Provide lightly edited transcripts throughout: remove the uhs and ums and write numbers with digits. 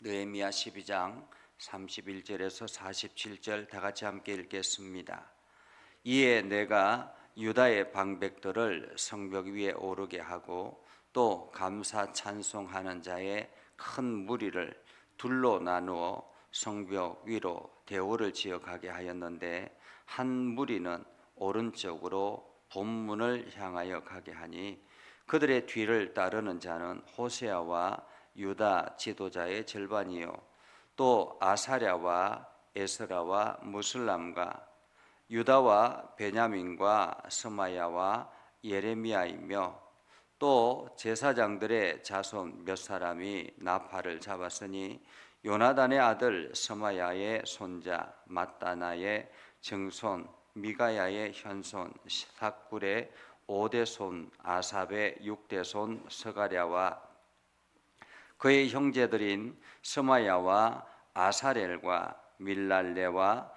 느헤미야 12장 31절에서 47절 다 같이 함께 읽겠습니다. 이에 내가 유다의 방백들을 성벽 위에 오르게 하고 또 감사 찬송하는 자의 큰 무리를 둘로 나누어 성벽 위로 대오를 지어 가게 하였는데 한 무리는 오른쪽으로 본문을 향하여 가게 하니 그들의 뒤를 따르는 자는 호세아와 유다 지도자의 절반이요 또 아사랴와 에스라와 무슬람과 유다와 베냐민과 스마야와 예레미야이며 또 제사장들의 자손 몇 사람이 나팔을 잡았으니 요나단의 아들 스마야의 손자 mat단아의 증손 미가야의 현손 삭굴의 5대손 아삽의 6대손 스가랴와 그의 형제들인 스마야와 아사렐과 밀랄레와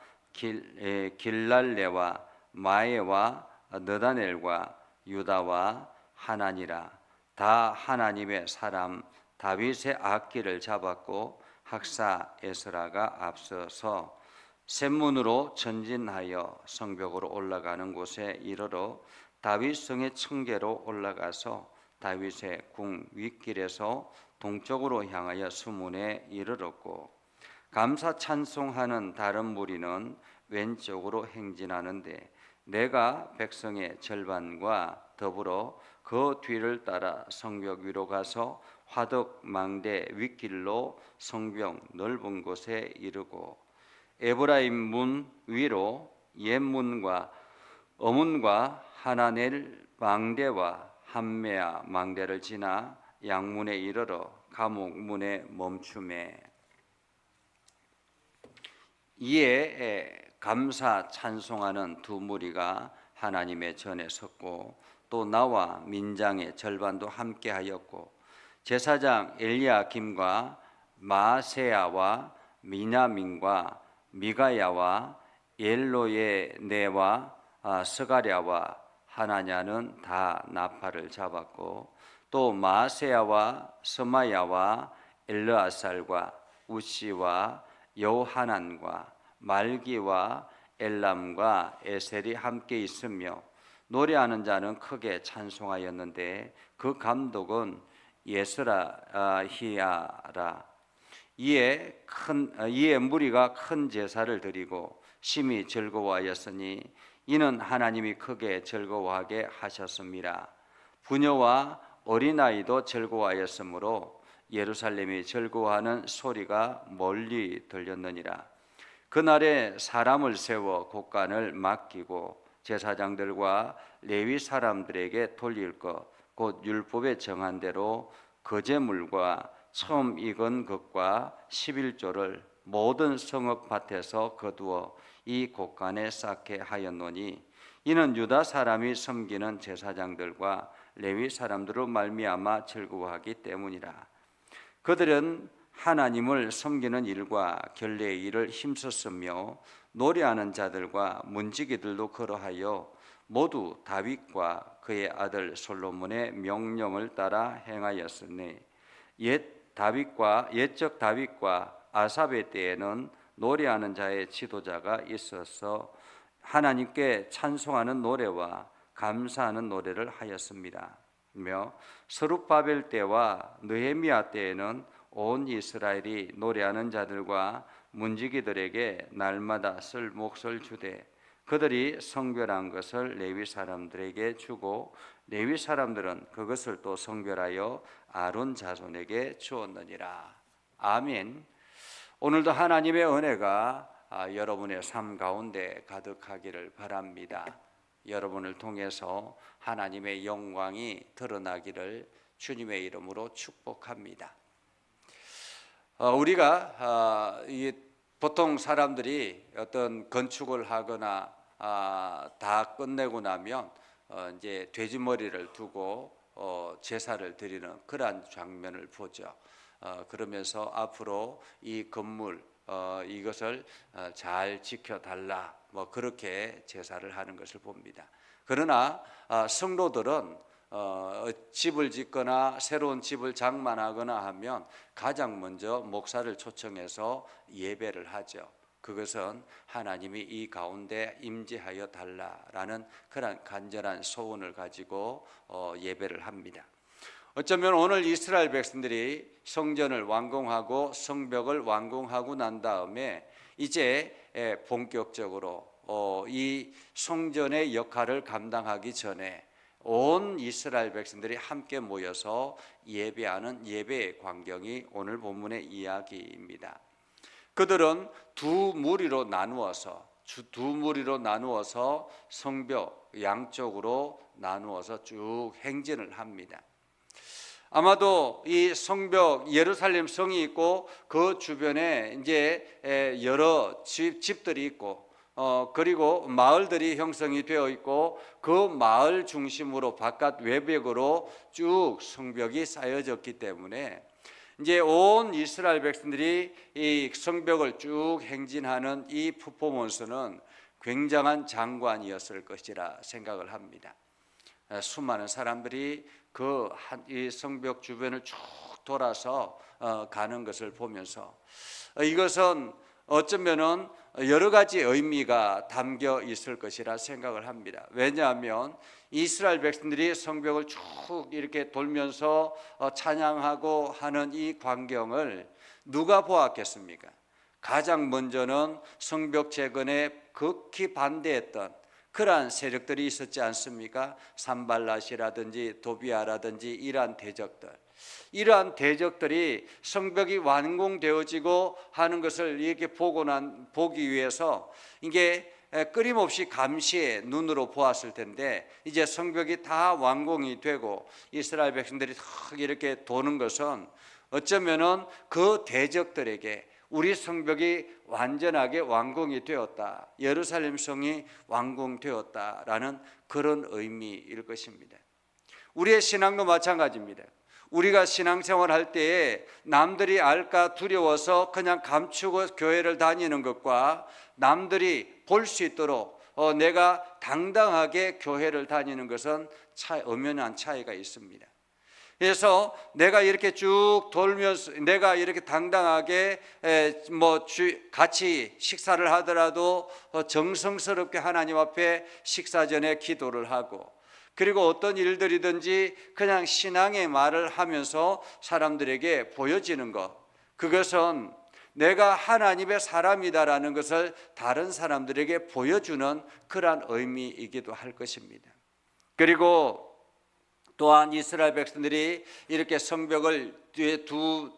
길랄레와 마에와 느다넬과 유다와 하나니라. 다 하나님의 사람 다윗의 악기를 잡았고 학사 에스라가 앞서서 샘문으로 전진하여 성벽으로 올라가는 곳에 이르러 다윗성의 층계로 올라가서 다윗의 궁 윗길에서 동쪽으로 향하여 수문에 이르렀고 감사 찬송하는 다른 무리는 왼쪽으로 행진하는데 내가 백성의 절반과 더불어 그 뒤를 따라 성벽 위로 가서 화덕 망대 윗길로 성벽 넓은 곳에 이르고 에브라임 문 위로 옛문과 어문과 하나넬 망대와 함메아 망대를 지나 양문에 이르러 감옥 문에 멈추매 이에 감사 찬송하는 두 무리가 하나님의 전에 섰고 또 나와 민장의 절반도 함께하였고 제사장 엘리야김과 마세야와 미냐민과 미가야와 엘로에네와 스가랴와 하나냐는 다 나팔을 잡았고 또 마세야와 스마야와 엘르아살과 우시와 여호하난과 말기와 엘람과 에셀이 함께 있으며 노래하는 자는 크게 찬송하였는데 그 감독은 예스라히야라. 이에 무리가 큰 제사를 드리고 심히 즐거워하였으니 이는 하나님이 크게 즐거워하게 하셨습니다. 부녀와 어린아이도 즐거워하였으므로 예루살렘이 즐거워하는 소리가 멀리 들렸느니라. 그날에 사람을 세워 곡간을 맡기고 제사장들과 레위 사람들에게 돌릴 것 곧 율법에 정한 대로 거제물과 처음 익은 것과 11조를 모든 성읍밭에서 거두어 이 곡간에 쌓게 하였노니 이는 유다 사람이 섬기는 제사장들과 레위 사람들로 말미암아 즐거워하기 때문이라. 그들은 하나님을 섬기는 일과 결례의 일을 힘썼으며 노래하는 자들과 문지기들도 그러하여 모두 다윗과 그의 아들 솔로몬의 명령을 따라 행하였으니 옛적 다윗과 아삽의 때에는 노래하는 자의 지도자가 있어서 하나님께 찬송하는 노래와 감사하는 노래를 하였습니다. 스룹바벨 때와 느헤미야 때에는 온 이스라엘이 노래하는 자들과 문지기들에게 날마다 쓸 몫을 주되 그들이 성별한 것을 레위 사람들에게 주고 레위 사람들은 그것을 또 성별하여 아론 자손에게 주었느니라. 아멘. 오늘도 하나님의 은혜가 여러분의 삶 가운데 가득하기를 바랍니다. 여러분을 통해서 하나님의 영광이 드러나기를 주님의 이름으로 축복합니다. 우리가 보통 사람들이 어떤 건축을 하거나 다 끝내고 나면 이제 돼지머리를 두고 제사를 드리는 그러한 장면을 보죠. 그러면서 앞으로 이 건물 이것을 잘 지켜달라 뭐 그렇게 제사를 하는 것을 봅니다. 그러나 성도들은 집을 짓거나 새로운 집을 장만하거나 하면 가장 먼저 목사를 초청해서 예배를 하죠. 그것은 하나님이 이 가운데 임재하여 달라라는 그런 간절한 소원을 가지고 예배를 합니다. 어쩌면 오늘 이스라엘 백성들이 성전을 완공하고 성벽을 완공하고 난 다음에 이제 본격적으로 이 성전의 역할을 감당하기 전에 온 이스라엘 백성들이 함께 모여서 예배하는 예배의 광경이 오늘 본문의 이야기입니다. 그들은 두 무리로 나누어서 성벽 양쪽으로 나누어서 쭉 행진을 합니다. 아마도 이 성벽 예루살렘 성이 있고 그 주변에 이제 여러 집들이 있고 그리고 마을들이 형성이 되어 있고 그 마을 중심으로 바깥 외벽으로 쭉 성벽이 쌓여졌기 때문에 이제 온 이스라엘 백성들이 이 성벽을 쭉 행진하는 이 퍼포먼스는 굉장한 장관이었을 것이라 생각을 합니다. 수많은 사람들이 이 성벽 주변을 쭉 돌아서 가는 것을 보면서 이것은 어쩌면은 여러 가지 의미가 담겨 있을 것이라 생각을 합니다. 왜냐하면 이스라엘 백성들이 성벽을 쭉 이렇게 돌면서 찬양하고 하는 이 광경을 누가 보았겠습니까? 가장 먼저는 성벽 재건에 극히 반대했던 그러한 세력들이 있었지 않습니까? 산발랏이라든지 도비아라든지 이러한 대적들이 성벽이 완공되어지고 하는 것을 이렇게 보기 위해서 이게 끊임없이 감시의 눈으로 보았을 텐데 이제 성벽이 다 완공이 되고 이스라엘 백성들이 탁 이렇게 도는 것은 어쩌면은 그 대적들에게 우리 성벽이 완전하게 완공이 되었다, 예루살렘 성이 완공되었다라는 그런 의미일 것입니다. 우리의 신앙도 마찬가지입니다. 우리가 신앙생활 할 때에 남들이 알까 두려워서 그냥 감추고 교회를 다니는 것과 남들이 볼 수 있도록 내가 당당하게 교회를 다니는 것은 엄연한 차이가 있습니다. 그래서 내가 이렇게 쭉 돌면서 내가 이렇게 당당하게 같이 식사를 하더라도 정성스럽게 하나님 앞에 식사 전에 기도를 하고 그리고 어떤 일들이든지 그냥 신앙의 말을 하면서 사람들에게 보여지는 것, 그것은 내가 하나님의 사람이다라는 것을 다른 사람들에게 보여주는 그러한 의미이기도 할 것입니다. 그리고 또한 이스라엘 백성들이 이렇게 성벽을 뒤에 두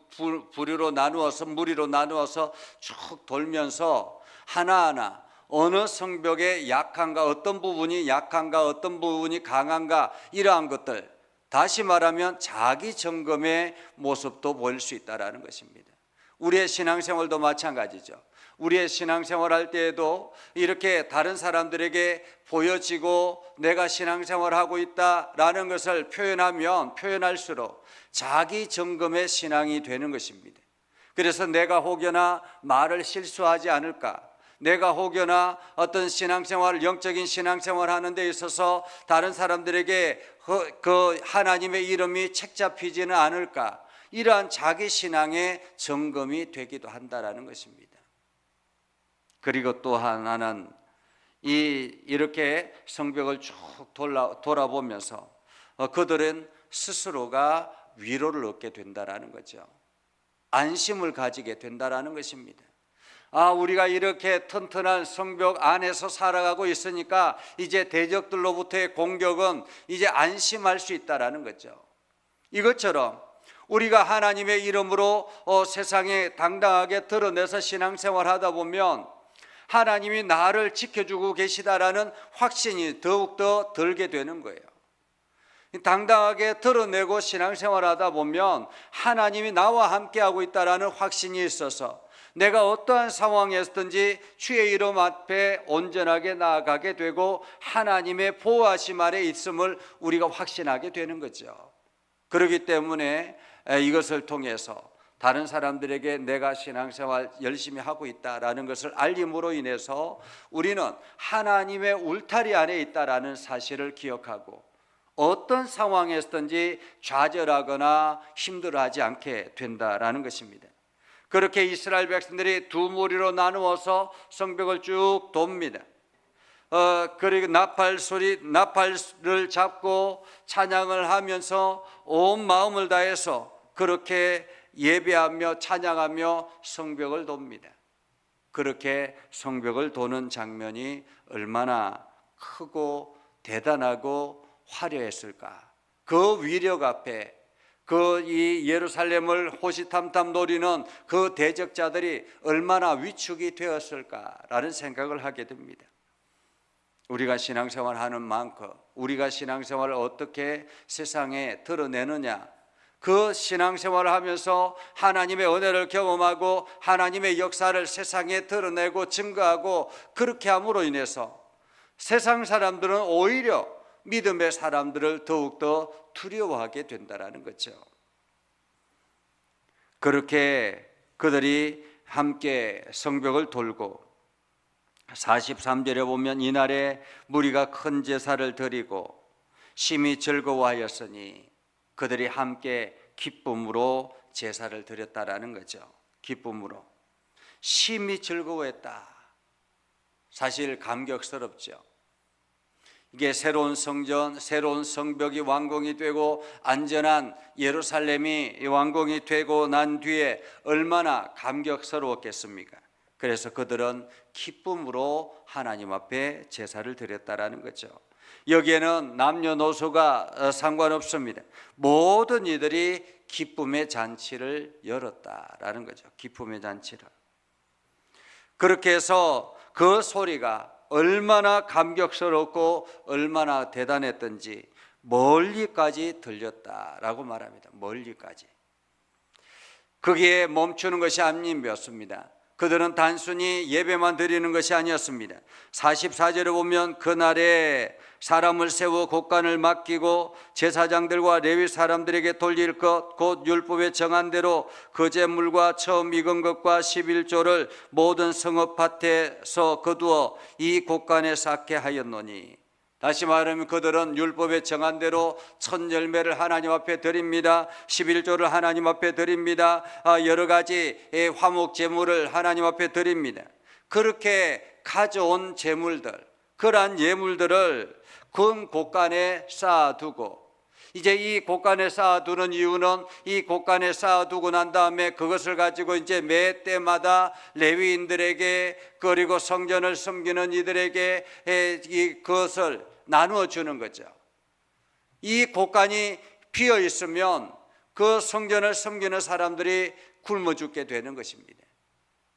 무리로 나누어서 쭉 돌면서 하나하나 어느 성벽에 약한가, 어떤 부분이 약한가, 어떤 부분이 강한가, 이러한 것들, 다시 말하면 자기 점검의 모습도 보일 수 있다는 것입니다. 우리의 신앙생활도 마찬가지죠. 우리의 신앙생활 할 때에도 이렇게 다른 사람들에게 보여지고 내가 신앙생활하고 있다라는 것을 표현하면 표현할수록 자기 점검의 신앙이 되는 것입니다. 그래서 내가 혹여나 말을 실수하지 않을까, 내가 혹여나 어떤 신앙생활, 영적인 신앙생활 하는 데 있어서 다른 사람들에게 그 하나님의 이름이 책잡히지는 않을까, 이러한 자기 신앙의 점검이 되기도 한다라는 것입니다. 그리고 또 하나는 이렇게 성벽을 쭉 돌아보면서 그들은 스스로가 위로를 얻게 된다라는 거죠. 안심을 가지게 된다라는 것입니다. 우리가 이렇게 튼튼한 성벽 안에서 살아가고 있으니까 이제 대적들로부터의 공격은 이제 안심할 수 있다라는 거죠. 이것처럼 우리가 하나님의 이름으로 세상에 당당하게 드러내서 신앙생활 하다 보면 하나님이 나를 지켜주고 계시다라는 확신이 더욱더 들게 되는 거예요. 당당하게 드러내고 신앙생활 하다 보면 하나님이 나와 함께하고 있다라는 확신이 있어서 내가 어떠한 상황에서든지 주의 이름 앞에 온전하게 나아가게 되고 하나님의 보호하심 아래 있음을 우리가 확신하게 되는 거죠. 그렇기 때문에 이것을 통해서 다른 사람들에게 내가 신앙생활 열심히 하고 있다라는 것을 알림으로 인해서 우리는 하나님의 울타리 안에 있다라는 사실을 기억하고 어떤 상황에서든지 좌절하거나 힘들어하지 않게 된다라는 것입니다. 그렇게 이스라엘 백성들이 두 무리로 나누어서 성벽을 쭉 돕니다. 그리고 나팔을 잡고 찬양을 하면서 온 마음을 다해서 그렇게 예배하며 찬양하며 성벽을 돕니다. 그렇게 성벽을 도는 장면이 얼마나 크고 대단하고 화려했을까. 그 위력 앞에 이 예루살렘을 호시탐탐 노리는 그 대적자들이 얼마나 위축이 되었을까라는 생각을 하게 됩니다. 우리가 신앙생활하는 만큼 우리가 신앙생활을 어떻게 세상에 드러내느냐, 그 신앙생활을 하면서 하나님의 은혜를 경험하고 하나님의 역사를 세상에 드러내고 증거하고 그렇게 함으로 인해서 세상 사람들은 오히려 믿음의 사람들을 더욱더 두려워하게 된다는 거죠. 그렇게 그들이 함께 성벽을 돌고 43절에 보면 이날에 무리가 큰 제사를 드리고 심히 즐거워하였으니 그들이 함께 기쁨으로 제사를 드렸다라는 거죠. 기쁨으로 심히 즐거워했다. 사실 감격스럽죠. 이게 새로운 성전, 새로운 성벽이 완공이 되고 안전한 예루살렘이 완공이 되고 난 뒤에 얼마나 감격스러웠겠습니까? 그래서 그들은 기쁨으로 하나님 앞에 제사를 드렸다라는 거죠. 여기에는 남녀노소가 상관없습니다. 모든 이들이 기쁨의 잔치를 열었다라는 거죠. 기쁨의 잔치를. 그렇게 해서 그 소리가 얼마나 감격스럽고 얼마나 대단했던지 멀리까지 들렸다라고 말합니다. 멀리까지. 거기에 멈추는 것이 아니었습니다. 그들은 단순히 예배만 드리는 것이 아니었습니다. 44절에 보면 그날에 사람을 세워 곳간을 맡기고 제사장들과 레위 사람들에게 돌릴 것 곧 율법에 정한 대로 그 제물과 처음 익은 것과 11조를 모든 성읍밭에서 거두어 이 곳간에 쌓게 하였노니, 다시 말하면 그들은 율법에 정한 대로 첫 열매를 하나님 앞에 드립니다. 11조를 하나님 앞에 드립니다. 여러 가지 화목 제물을 하나님 앞에 드립니다. 그렇게 가져온 제물들, 그러한 예물들을 그 곳간에 쌓아두고, 이제 이 곳간에 쌓아두는 이유는 이 곳간에 쌓아두고 난 다음에 그것을 가지고 이제 매 때마다 레위인들에게 그리고 성전을 섬기는 이들에게 그것을 나누어 주는 거죠. 이 곳간이 비어 있으면 그 성전을 섬기는 사람들이 굶어 죽게 되는 것입니다.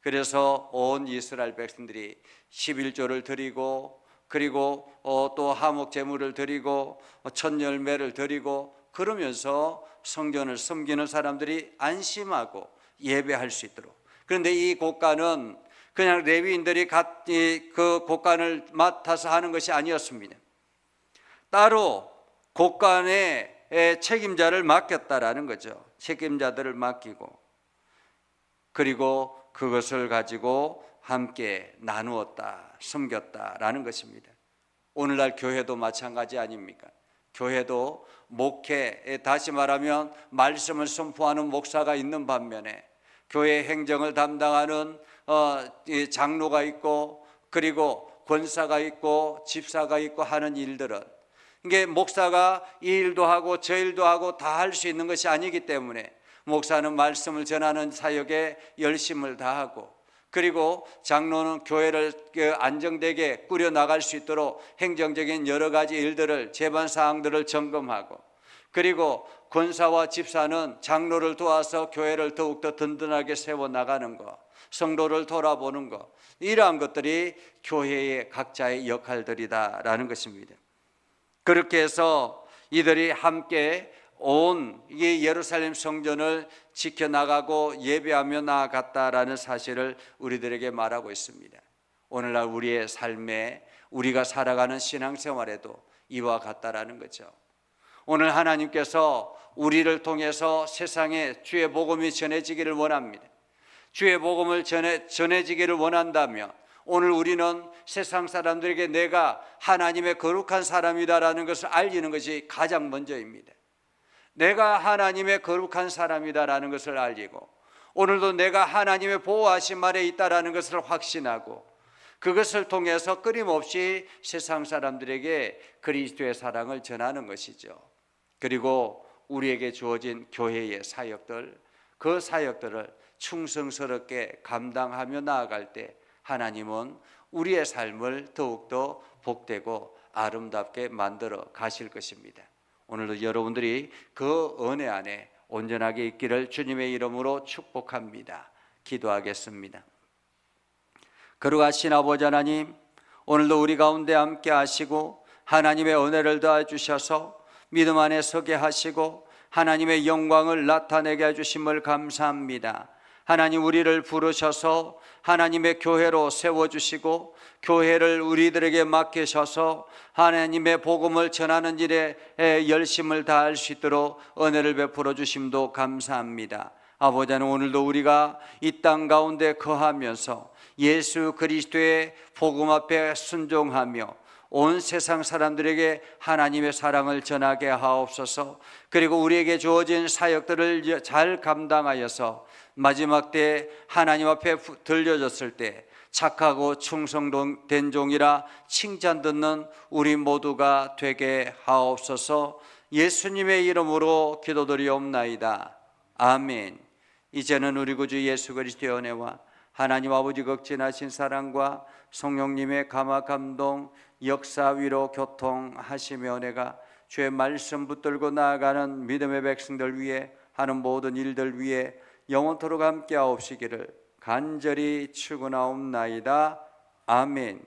그래서 온 이스라엘 백성들이 11조를 드리고 그리고 또 하목 제물을 드리고 첫 열매를 드리고 그러면서 성전을 섬기는 사람들이 안심하고 예배할 수 있도록. 그런데 이 곳간은 그냥 레위인들이 그 곳간을 맡아서 하는 것이 아니었습니다. 따로 곳간에 책임자를 맡겼다라는 거죠. 책임자들을 맡기고 그리고 그것을 가지고 함께 나누었다, 섬겼다라는 것입니다. 오늘날 교회도 마찬가지 아닙니까? 교회도 목회, 다시 말하면 말씀을 선포하는 목사가 있는 반면에 교회 행정을 담당하는 장로가 있고 그리고 권사가 있고 집사가 있고 하는 일들은 이게 목사가 이 일도 하고 저 일도 하고 다 할 수 있는 것이 아니기 때문에 목사는 말씀을 전하는 사역에 열심을 다하고 그리고 장로는 교회를 안정되게 꾸려나갈 수 있도록 행정적인 여러 가지 일들을 제반사항들을 점검하고 그리고 권사와 집사는 장로를 도와서 교회를 더욱더 든든하게 세워나가는 것, 성도를 돌아보는 것, 이러한 것들이 교회의 각자의 역할들이다라는 것입니다. 그렇게 해서 이들이 함께 온 이 예루살렘 성전을 지켜나가고 예배하며 나아갔다라는 사실을 우리들에게 말하고 있습니다. 오늘날 우리의 삶에 우리가 살아가는 신앙생활에도 이와 같다라는 거죠. 오늘 하나님께서 우리를 통해서 세상에 주의 복음이 전해지기를 원합니다. 주의 복음을 전해지기를 원한다면 오늘 우리는 세상 사람들에게 내가 하나님의 거룩한 사람이다라는 것을 알리는 것이 가장 먼저입니다. 내가 하나님의 거룩한 사람이다라는 것을 알리고, 오늘도 내가 하나님의 보호하심 아래 있다라는 것을 확신하고, 그것을 통해서 끊임없이 세상 사람들에게 그리스도의 사랑을 전하는 것이죠. 그리고 우리에게 주어진 교회의 사역들, 그 사역들을 충성스럽게 감당하며 나아갈 때 하나님은 우리의 삶을 더욱더 복되고 아름답게 만들어 가실 것입니다. 오늘도 여러분들이 그 은혜 안에 온전하게 있기를 주님의 이름으로 축복합니다. 기도하겠습니다. 거룩하신 아버지 하나님, 오늘도 우리 가운데 함께 하시고 하나님의 은혜를 더해 주셔서 믿음 안에 서게 하시고 하나님의 영광을 나타내게 해주심을 감사합니다. 하나님, 우리를 부르셔서 하나님의 교회로 세워주시고 교회를 우리들에게 맡기셔서 하나님의 복음을 전하는 일에 열심을 다할 수 있도록 은혜를 베풀어 주심도 감사합니다. 아버지 하나님, 오늘도 우리가 이 땅 가운데 거하면서 예수 그리스도의 복음 앞에 순종하며 온 세상 사람들에게 하나님의 사랑을 전하게 하옵소서. 그리고 우리에게 주어진 사역들을 잘 감당하여서 마지막 때 하나님 앞에 들려졌을 때 착하고 충성된 종이라 칭찬 듣는 우리 모두가 되게 하옵소서. 예수님의 이름으로 기도드리옵나이다. 아멘. 이제는 우리 구주 예수 그리스도의 은혜와 하나님 아버지 극진하신 사랑과 성령님의 감화 감동 역사 위로 교통하시며 은혜가 주의 말씀 붙들고 나아가는 믿음의 백성들 위해 하는 모든 일들 위해 영원토록 함께 하옵시기를 간절히 축원하옵나이다. 아멘.